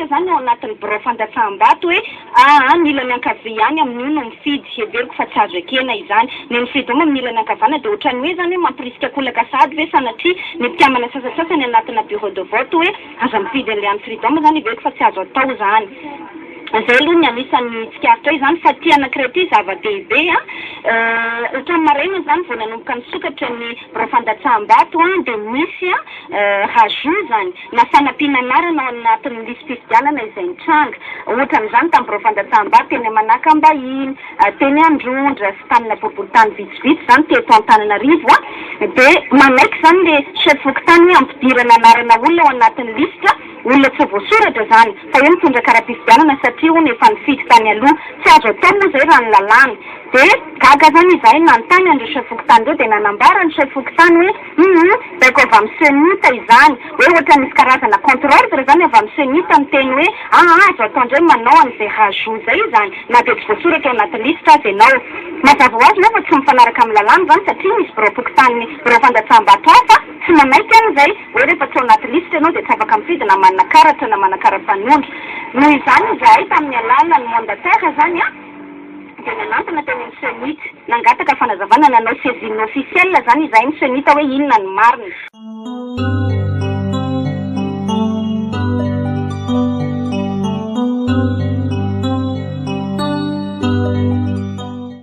Zany ao anatin'ny bureau fandatsaham-bato hoe mila miankavia any amin'io no mifidy heveriko fa tsy azo ekena izany ny mifidy ao mila miankavana dia ohatrany hoe zany hoe mampirisika kolaka sady ve sanatria ny mpiamana sasasasany anatina bureau de vote hoe aza mifidy an'ilay amin'ny freedom zany heveriko fa tsy azo atao zany zay aloha ny anisan'ny tsikaritra izany fa tia anankiray ty zava-dehibe ohatrany maraina zany vao nanomboka nisokatra ny bureau fandatsaham-bato dia misy rajout zany na fanampianarana ao anatin'ny lisy-pifidianana izay nitranga ohatran'izany tamin'ny bureau fandatsaham-bato teny Manakambahiny teny Androndra sy tamina boriboritany vitsivitsy zany teto Antananarivo dia manaiky zany le chef fokontany hoe ampidirana anarana olona ao anatin'ny lista olona tsy voasoratra zany fa io mitondra kara-pifidianana satria hono efa nifidy tany aloha tsy azo atao moa zay raha ny lalàna dia gaga zany izahay nanontany andreo chef fokontany reo dia nanambara ny chef fokontany hoe baiko avy amin'ny senita izany hoe ohatra misy karazana contre ordre zany avy amin'ny senita ny teny hoe azo atao indray manao an'izay rajout zay zany na dia tsy voasoratra ao anaty lista azy ianao mazava ho azy nefa tsy mifanaraka amin'ny lalàna zany satria misy bureau fokontany bureau fandatsaham-bato ao fa tsy manaiky an'izay hoe rehefa tsy ao anaty lista ianao dia tsy afaka mifidy na manana karatra na manana fanondro noho izany izahay tamin'ny alalana ny mandataire zany dia nanantona teny amin'ny senita nangataka fanazavana nanao saisine officielle zany izahay ny senita hoe inona ny marina